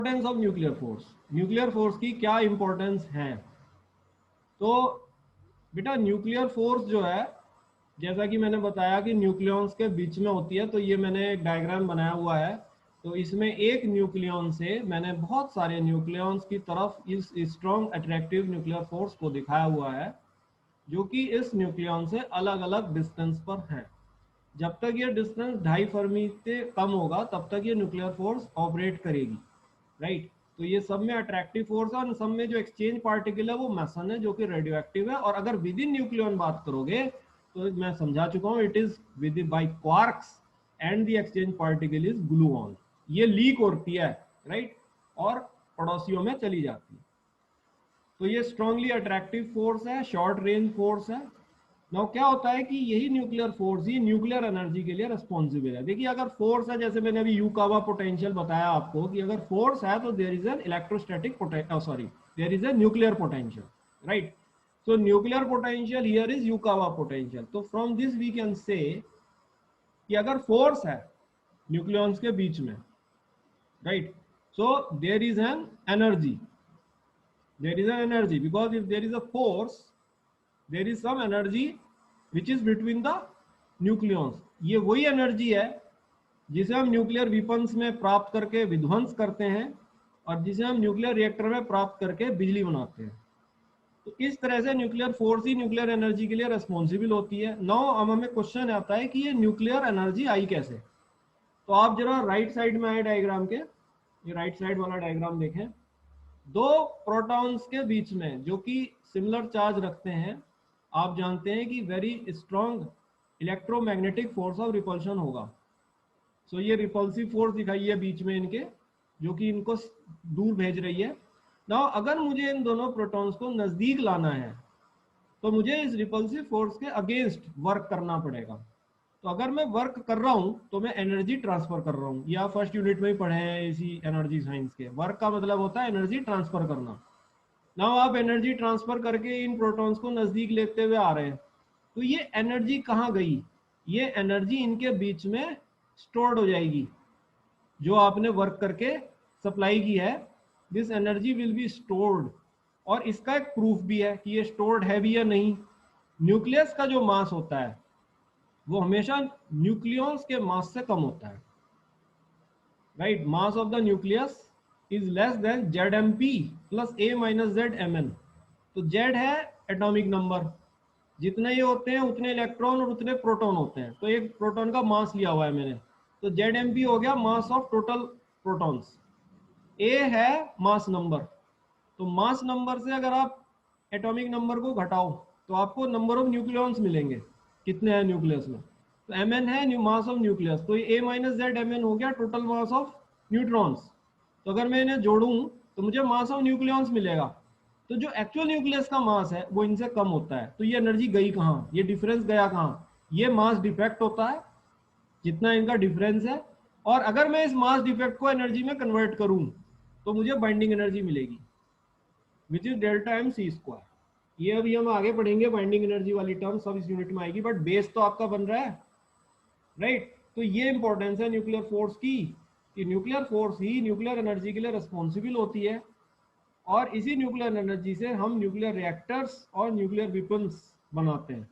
Importance of nuclear force, nuclear force की क्या importance है। तो बेटा न्यूक्लियर फोर्स जो है, जैसा कि मैंने बताया कि न्यूक्लियॉन्स के बीच में होती है, तो ये मैंने एक डायग्राम बनाया हुआ है। तो इसमें एक न्यूक्लियॉन से मैंने बहुत सारे न्यूक्लियॉन्स की तरफ इस स्ट्रॉन्ग अट्रैक्टिव न्यूक्लियर फोर्स को दिखाया हुआ है, जो कि इस न्यूक्लियॉन से अलग अलग डिस्टेंस पर हैं। जब तक ये डिस्टेंस 2.5 फर्मी से कम होगा तब तक ये न्यूक्लियर फोर्स ऑपरेट करेगी, राइट। तो ये सब में अट्रैक्टिव फोर्स है और सब में जो एक्सचेंज पार्टिकल है वो मेसन है, जो कि रेडियो एक्टिव है। और अगर विद इन न्यूक्लियॉन बात करोगे तो मैं समझा चुका हूँ, it is with by quarks and the exchange particle is gluon. ये लीक होती है, राइट, और पड़ोसियों में चली जाती है। तो ये स्ट्रांगली अट्रैक्टिव फोर्स है, शॉर्ट रेंज फोर्स है। नाउ क्या होता है कि यही न्यूक्लियर फोर्स ही न्यूक्लियर एनर्जी के लिए रिस्पॉन्सिबल है। देखिए अगर फोर्स है, जैसे मैंने अभी यूकावा पोटेंशियल बताया आपको कि अगर फोर्स है तो there is an electrostatic there is a nuclear potential, right. So nuclear potential here is Yukawa potential. तो from this we can say कि अगर फोर्स है न्यूक्लियॉन्स के बीच में, right, so there is an energy, there is an energy, because if there is a force there is some energy which is between the nucleons। ये वही energy है जिसे हम न्यूक्लियर वेपन्स में प्राप्त करके विध्वंस करते हैं और जिसे हम न्यूक्लियर रिएक्टर में प्राप्त करके बिजली बनाते हैं। तो इस तरह से न्यूक्लियर फोर्स ही न्यूक्लियर एनर्जी के लिए रिस्पॉन्सिबल होती है। नाउ अब हमें क्वेश्चन आता है कि ये न्यूक्लियर एनर्जी आई कैसे। तो आप जरा राइट साइड में आए डायग्राम के, ये राइट साइड वाला डायग्राम देखें। दो प्रोटॉन्स के बीच में जो कि सिमिलर चार्ज रखते हैं, आप जानते हैं कि very strong electromagnetic force of repulsion होगा। सो ये रिपल्सिव फोर्स दिखाई है बीच में इनके, जो कि इनको दूर भेज रही है। नाउ अगर मुझे इन दोनों प्रोटॉन्स को नजदीक लाना है तो मुझे इस रिपल्सिव फोर्स के अगेंस्ट वर्क करना पड़ेगा। तो अगर मैं वर्क कर रहा हूं तो मैं एनर्जी ट्रांसफर कर रहा हूं। या फर्स्ट यूनिट में ही पढ़े हैं इसी एनर्जी साइंस के। वर्क का मतलब होता है एनर्जी ट्रांसफर करना। नाउ आप एनर्जी ट्रांसफर करके इन प्रोटॉन्स को नजदीक लेते हुए आ रहे हैं, तो ये एनर्जी कहाँ गई? ये एनर्जी इनके बीच में स्टोर्ड हो जाएगी, जो आपने वर्क करके सप्लाई की है। This energy will be stored. और इसका एक प्रूफ भी है कि ये स्टोर्ड है भी या नहीं। न्यूक्लियस का जो मास होता है वो हमेशा न्यूक्लियॉन्स के मास से कम होता है, right. Mass of the nucleus is less than ZMP plus A minus ZMN। तो Z है एटॉमिक नंबर, जितने ये होते हैं उतने इलेक्ट्रॉन और उतने प्रोटॉन होते हैं। तो एक प्रोटॉन का मास लिया हुआ है मैंने, तो ZMP हो गया mass of total protons. A है मास नंबर। तो मास नंबर से अगर आप एटॉमिक नंबर को घटाओ तो आपको नंबर ऑफ न्यूक्लियॉन्स मिलेंगे, कितने हैं न्यूक्लियस में। तो Mn है मास ऑफ न्यूक्लियस, तो ये A माइनस ZMN हो गया टोटल मास ऑफ न्यूट्रॉन्स। तो अगर मैं इन्हें जोड़ूं तो मुझे मास ऑफ न्यूक्लियॉन्स मिलेगा। तो जो एक्चुअल न्यूक्लियस का मास है वो इनसे कम होता है। तो ये एनर्जी गई कहाँ? ये डिफरेंस गया कहाँ? ये मास डिफेक्ट होता है, जितना इनका डिफरेंस है। और अगर मैं इस मास डिफेक्ट को एनर्जी में कन्वर्ट करूं तो मुझे बाइंडिंग एनर्जी मिलेगी, which is delta M C square. ये अभी हम आगे पढ़ेंगे, बाइंडिंग एनर्जी वाली टर्म सब इस यूनिट में आएगी, बट बेस तो आपका बन रहा है, राइट। तो ये इंपॉर्टेंस है न्यूक्लियर फोर्स की, कि न्यूक्लियर फोर्स ही न्यूक्लियर एनर्जी के लिए रिस्पॉन्सिबल होती है। और इसी न्यूक्लियर एनर्जी से हम न्यूक्लियर रिएक्टर्स और न्यूक्लियर वेपन्स बनाते हैं।